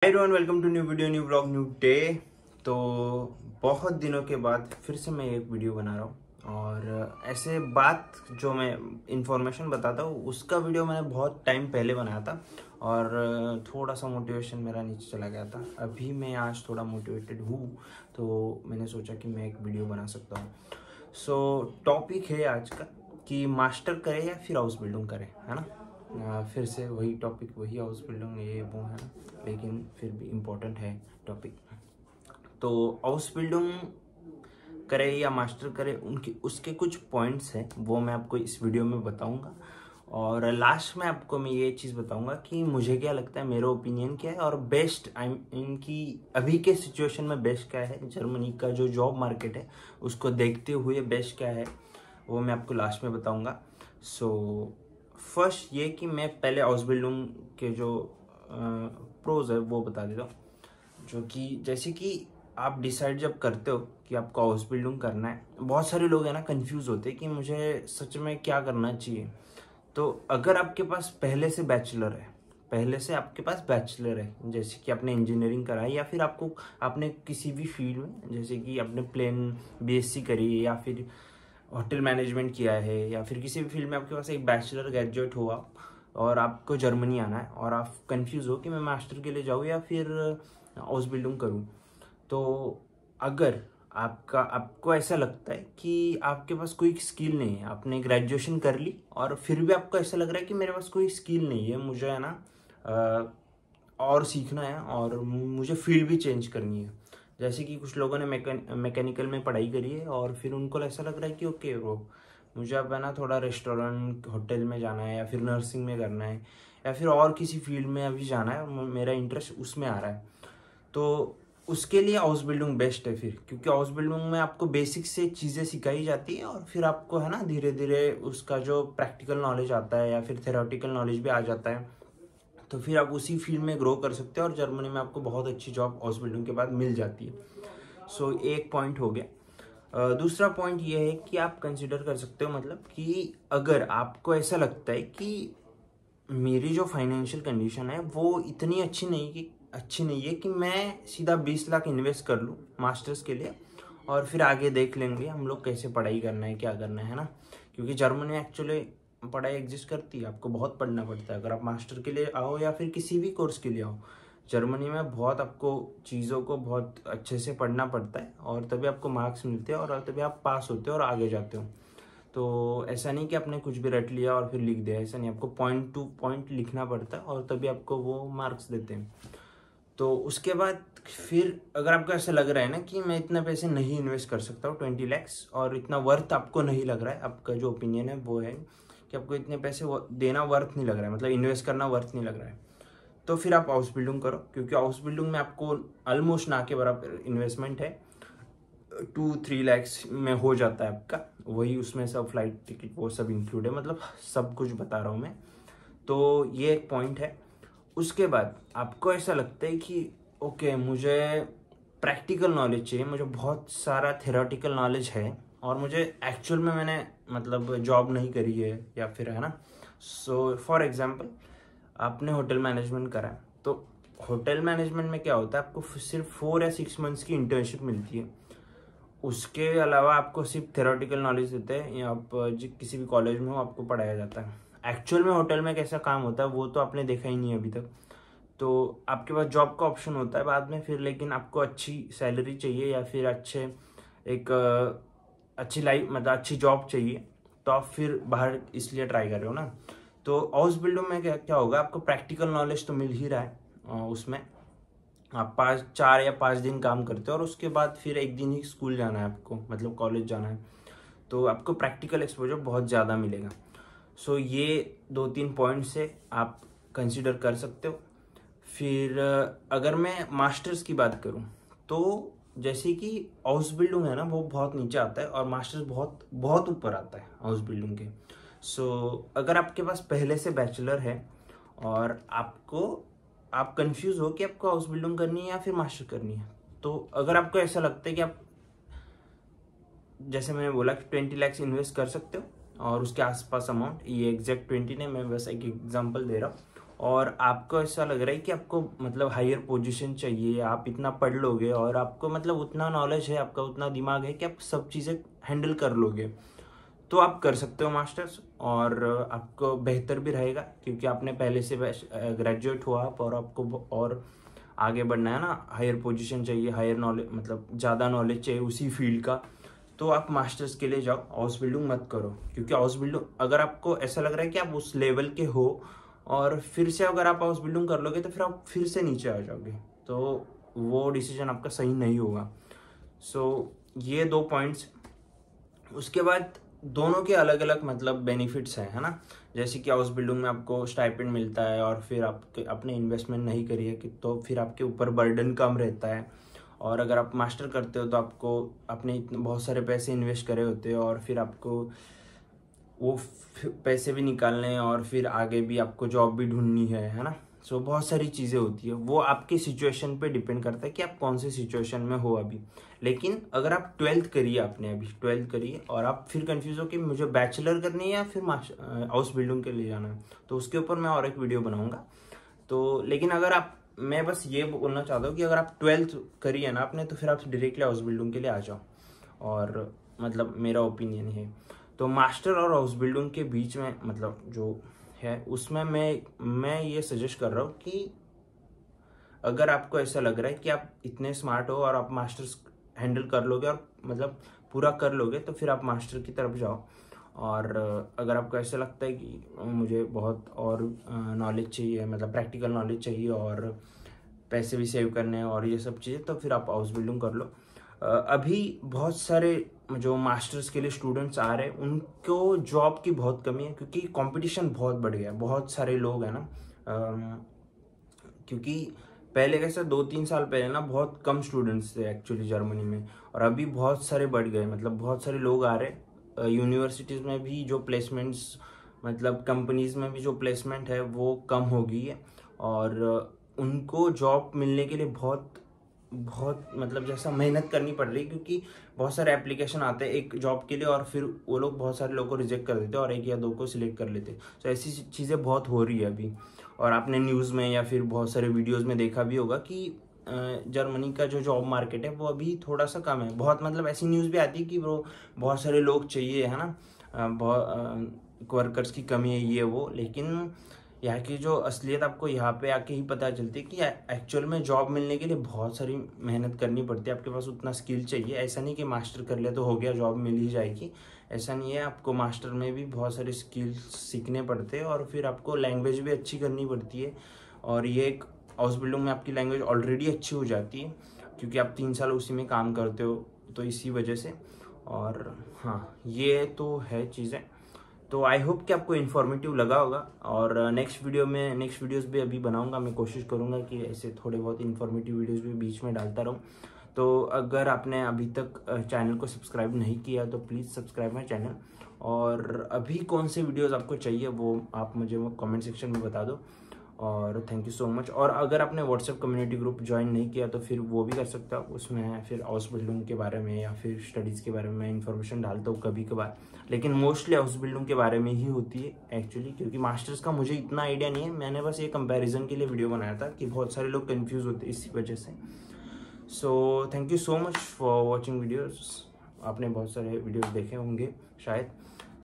Hi everyone, welcome to new video, new blog, new day. तो बहुत दिनों के बाद फिर से मैं एक वीडियो बना रहा हूँ और ऐसे बात जो मैं इंफॉर्मेशन बताता हूँ उसका वीडियो मैंने बहुत टाइम पहले बनाया था और थोड़ा सा मोटिवेशन मेरा नीचे चला गया था। अभी मैं आज थोड़ा मोटिवेटेड हूँ तो मैंने सोचा कि मैं एक वीडियो बना सकता हूँ। सो टॉपिक है आज का कि मास्टर करें या फिर हाउस बिल्डिंग करें, है ना। फिर से वही टॉपिक, वही हाउस बिल्डिंग, ये वो है ना, लेकिन फिर भी इम्पोर्टेंट है टॉपिक। तो हाउस बिल्डिंग करें या मास्टर करें, उनके उसके कुछ पॉइंट्स हैं वो मैं आपको इस वीडियो में बताऊंगा और लास्ट में आपको मैं ये चीज़ बताऊंगा कि मुझे क्या लगता है, मेरा ओपिनियन क्या है और बेस्ट आई इनकी अभी के सिचुएशन में बेस्ट क्या है, जर्मनी का जो जॉब मार्केट है उसको देखते हुए बेस्ट क्या है वो मैं आपको लास्ट में बताऊंगा। सो फर्स्ट ये कि मैं पहले हाउस बिल्डिंग के जो प्रोज है वो बता देता हूँ। जो कि जैसे कि आप डिसाइड जब करते हो कि आपको हाउस बिल्डिंग करना है, बहुत सारे लोग हैं ना कंफ्यूज होते हैं कि मुझे सच में क्या करना चाहिए। तो अगर आपके पास पहले से बैचलर है, पहले से आपके पास बैचलर है, जैसे कि आपने इंजीनियरिंग करा है या फिर आपने किसी भी फील्ड में, जैसे कि आपने प्लेन बीएससी करी है या फिर होटल मैनेजमेंट किया है या फिर किसी भी फील्ड में आपके पास एक बैचलर ग्रेजुएट हुआ और आपको जर्मनी आना है और आप कंफ्यूज हो कि मैं मास्टर के लिए जाऊँ या फिर हाउस बिल्डिंग करूँ। तो अगर आपको ऐसा लगता है कि आपके पास कोई स्किल नहीं है, आपने ग्रेजुएशन कर ली और फिर भी आपको ऐसा लग रहा है कि मेरे पास कोई स्किल नहीं है, मुझे है ना और सीखना है और मुझे फील्ड भी चेंज करनी है। जैसे कि कुछ लोगों ने मैकेनिकल में पढ़ाई करी है और फिर उनको ऐसा लग रहा है कि ओके ब्रो, मुझे अब है ना थोड़ा रेस्टोरेंट होटल में जाना है या फिर नर्सिंग में करना है या फिर और किसी फील्ड में अभी जाना है, मेरा इंटरेस्ट उसमें आ रहा है। तो उसके लिए हाउस बिल्डिंग बेस्ट है फिर, क्योंकि हाउस बिल्डिंग में आपको बेसिक से चीज़ें सिखाई जाती है और फिर आपको है ना धीरे धीरे उसका जो प्रैक्टिकल नॉलेज आता है या फिर थेरोटिकल नॉलेज भी आ जाता है। तो फिर आप उसी फील्ड में ग्रो कर सकते हो और जर्मनी में आपको बहुत अच्छी जॉब हाउस बिल्डिंग के बाद मिल जाती है। सो एक पॉइंट हो गया। दूसरा पॉइंट ये है कि आप कंसिडर कर सकते हो, मतलब कि अगर आपको ऐसा लगता है कि मेरी जो फाइनेंशियल कंडीशन है वो इतनी अच्छी नहीं है कि मैं सीधा 20 लाख इन्वेस्ट कर लूँ मास्टर्स के लिए और फिर आगे देख लेंगे हम लोग कैसे पढ़ाई करना है, क्या करना है ना। क्योंकि जर्मनी में एक्चुअली पढ़ाई एग्जिस्ट करती है, आपको बहुत पढ़ना पड़ता है। अगर आप मास्टर के लिए आओ या फिर किसी भी कोर्स के लिए आओ, जर्मनी में बहुत आपको चीज़ों को बहुत अच्छे से पढ़ना पड़ता है और तभी आपको मार्क्स मिलते हैं और तभी आप पास होते हो और आगे जाते हो। तो ऐसा नहीं कि आपने कुछ भी रट लिया और फिर लिख दिया, ऐसा नहीं, आपको पॉइंट टू पॉइंट लिखना पड़ता है और तभी आपको वो मार्क्स देते हैं। तो उसके बाद फिर अगर आपको ऐसा लग रहा है ना कि मैं इतना पैसे नहीं इन्वेस्ट कर सकता हूँ 20 lakhs, और इतना वर्थ आपको नहीं लग रहा है, आपका जो ओपिनियन है वो है कि आपको इतने पैसे देना वर्थ नहीं लग रहा है, मतलब इन्वेस्ट करना वर्थ नहीं लग रहा है, तो फिर आप हाउस बिल्डिंग करो। क्योंकि हाउस बिल्डिंग में आपको ऑलमोस्ट ना के बराबर इन्वेस्टमेंट है, 2-3 lakhs में हो जाता है आपका, वही उसमें सब फ्लाइट टिकट वो सब इंक्लूड है, मतलब सब कुछ बता रहा हूँ मैं। तो ये एक पॉइंट है। उसके बाद आपको ऐसा लगता है कि ओके मुझे प्रैक्टिकल नॉलेज चाहिए, मुझे बहुत सारा थेरोटिकल नॉलेज है और मुझे एक्चुअल में मैंने मतलब जॉब नहीं करी है या फिर है ना। सो फॉर एग्जांपल आपने होटल मैनेजमेंट करा है, तो होटल मैनेजमेंट में क्या होता है, आपको सिर्फ 4 या 6 मंथ्स की इंटर्नशिप मिलती है। उसके अलावा आपको सिर्फ थेरोटिकल नॉलेज देते हैं या आप किसी भी कॉलेज में हो आपको पढ़ाया जाता है। एक्चुअल में होटल में कैसा काम होता है वो तो आपने देखा ही नहीं अभी तक। तो आपके पास जॉब का ऑप्शन होता है बाद में फिर, लेकिन आपको अच्छी सैलरी चाहिए या फिर एक अच्छी लाइफ, मतलब अच्छी जॉब चाहिए, तो आप फिर बाहर इसलिए ट्राई कर रहे हो ना। तो हाउस बिल्डिंग में क्या क्या होगा, आपको प्रैक्टिकल नॉलेज तो मिल ही रहा है, उसमें आप 4 या 5 दिन काम करते हो और उसके बाद फिर एक दिन ही स्कूल जाना है आपको, मतलब कॉलेज जाना है, तो आपको प्रैक्टिकल एक्सपोजर बहुत ज़्यादा मिलेगा। सो ये 2-3 पॉइंट से आप कंसिडर कर सकते हो। फिर अगर मैं मास्टर्स की बात करूं, तो जैसे कि हाउस बिल्डिंग है ना वो बहुत नीचे आता है और मास्टर्स बहुत बहुत ऊपर आता है हाउस बिल्डिंग के। सो अगर आपके पास पहले से बैचलर है और आप कंफ्यूज हो कि आपको हाउस बिल्डिंग करनी है या फिर मास्टर करनी है, तो अगर आपको ऐसा लगता है कि आप, जैसे मैंने बोला कि 20 lakhs इन्वेस्ट कर सकते हो और उसके आसपास अमाउंट, ये एग्जैक्ट 20 नहीं, मैं बस एक एग्जांपल दे रहा हूँ, और आपको ऐसा लग रहा है कि आपको मतलब हायर पोजीशन चाहिए, आप इतना पढ़ लोगे और आपको मतलब उतना नॉलेज है, आपका उतना दिमाग है कि आप सब चीज़ें हैंडल कर लोगे, तो आप कर सकते हो मास्टर्स। और आपको बेहतर भी रहेगा क्योंकि आपने पहले से ग्रेजुएट हुआ आप, और आपको और आगे बढ़ना है ना, हायर पोजीशन चाहिए, हायर नॉलेज मतलब ज़्यादा नॉलेज चाहिए उसी फील्ड का, तो आप मास्टर्स के लिए जाओ, हाउस बिल्डिंग मत करो। क्योंकि हाउस बिल्डिंग अगर आपको ऐसा लग रहा है कि आप उस लेवल के हो और फिर से अगर आप हाउस बिल्डिंग कर लोगे तो फिर आप फिर से नीचे आ जाओगे, तो वो डिसीजन आपका सही नहीं होगा। सो ये 2 पॉइंट्स। उसके बाद दोनों के अलग अलग मतलब बेनिफिट्स हैं, है ना। जैसे कि हाउस बिल्डिंग में आपको स्टाइपेंड मिलता है और फिर आपके अपने इन्वेस्टमेंट नहीं करिए कि तो फिर आपके ऊपर बर्डन कम रहता है। और अगर आप मास्टर करते हो तो आपको अपने इतने बहुत सारे पैसे इन्वेस्ट करे होते हैं और फिर आपको वो पैसे भी निकालने हैं और फिर आगे भी आपको जॉब भी ढूंढनी है ना। सो बहुत सारी चीज़ें होती है, वो आपकी सिचुएशन पे डिपेंड करता है कि आप कौन से सिचुएशन में हो अभी। लेकिन अगर आप 12th करिए, आपने अभी 12th करिए और आप फिर कंफ्यूज हो कि मुझे बैचलर करनी है या फिर हाउस बिल्डिंग के लिए जाना है, तो उसके ऊपर मैं और एक वीडियो बनाऊंगा। तो लेकिन अगर आप, मैं बस ये बोलना चाहता हूँ कि अगर आप 12th करिए ना आपने, तो फिर आप डायरेक्टली हाउस बिल्डिंग के लिए आ जाओ। और मतलब मेरा ओपिनियन है। तो मास्टर और हाउस बिल्डिंग के बीच में मतलब जो है उसमें मैं ये सजेस्ट कर रहा हूँ कि अगर आपको ऐसा लग रहा है कि आप इतने स्मार्ट हो और आप मास्टर्स हैंडल कर लोगे और मतलब पूरा कर लोगे, तो फिर आप मास्टर की तरफ जाओ। और अगर आपको ऐसा लगता है कि मुझे बहुत और नॉलेज चाहिए, मतलब प्रैक्टिकल नॉलेज चाहिए और पैसे भी सेव करने हैं और ये सब चीज़ें, तो फिर आप हाउस बिल्डिंग कर लो। अभी बहुत सारे जो मास्टर्स के लिए स्टूडेंट्स आ रहे हैं उनको जॉब की बहुत कमी है क्योंकि कंपटीशन बहुत बढ़ गया है, बहुत सारे लोग हैं ना। क्योंकि पहले कैसा 2-3 साल पहले ना बहुत कम स्टूडेंट्स थे एक्चुअली जर्मनी में, और अभी बहुत सारे बढ़ गए, मतलब बहुत सारे लोग आ रहे। यूनिवर्सिटीज़ में भी जो प्लेसमेंट्स, मतलब कंपनीज में भी जो प्लेसमेंट है वो कम हो गई है, और उनको जॉब मिलने के लिए बहुत बहुत मतलब जैसा मेहनत करनी पड़ रही है, क्योंकि बहुत सारे एप्लीकेशन आते हैं एक जॉब के लिए और फिर वो लोग बहुत सारे लोगों को रिजेक्ट कर देते हैं और 1 या 2 को सिलेक्ट कर लेते हैं। तो ऐसी चीज़ें बहुत हो रही है अभी। और आपने न्यूज़ में या फिर बहुत सारे वीडियोज़ में देखा भी होगा कि जर्मनी का जो जॉब मार्केट है वो अभी थोड़ा सा कम है। बहुत मतलब ऐसी न्यूज़ भी आती है कि वो बहुत सारे लोग चाहिए, है ना, बहुत वर्कर्स की कमी है ये वो। लेकिन यहाँ की जो असलियत आपको यहाँ पे आके ही पता चलती है कि एक्चुअल में जॉब मिलने के लिए बहुत सारी मेहनत करनी पड़ती है, आपके पास उतना स्किल चाहिए। ऐसा नहीं कि मास्टर कर लिया तो हो गया, जॉब मिल ही जाएगी, ऐसा नहीं है। आपको मास्टर में भी बहुत सारे स्किल्स सीखने पड़ते हैं और फिर आपको लैंग्वेज भी अच्छी करनी पड़ती है। और ये एक हाउस बिल्डिंग में आपकी लैंग्वेज ऑलरेडी अच्छी हो जाती है क्योंकि आप 3 साल उसी में काम करते हो, तो इसी वजह से। और हाँ, ये तो है चीज़ें। तो आई होप कि आपको इन्फॉर्मेटिव लगा होगा, और नेक्स्ट वीडियोस भी अभी बनाऊंगा। मैं कोशिश करूंगा कि ऐसे थोड़े बहुत इन्फॉर्मेटिव वीडियोस भी बीच में डालता रहूं। तो अगर आपने अभी तक चैनल को सब्सक्राइब नहीं किया तो प्लीज़ सब्सक्राइब माई चैनल। और अभी कौन से वीडियोस आपको चाहिए वो आप मुझे कमेंट सेक्शन में बता दो। और थैंक यू सो मच। और अगर आपने व्हाट्सएप कम्युनिटी ग्रुप ज्वाइन नहीं किया तो फिर वो भी कर सकता हूँ, उसमें फिर हाउस बिल्डिंग के बारे में या फिर स्टडीज़ के बारे में इन्फॉर्मेशन डालता हूँ कभी कभार, लेकिन मोस्टली हाउस बिल्डिंग के बारे में ही होती है एक्चुअली, क्योंकि मास्टर्स का मुझे इतना आइडिया नहीं है। मैंने बस ये कंपैरिजन के लिए वीडियो बनाया था कि बहुत सारे लोग कन्फ्यूज़ होते हैं इसी वजह से। So thank you so much for watching videos. आपने बहुत सारे वीडियोज़ देखे होंगे शायद।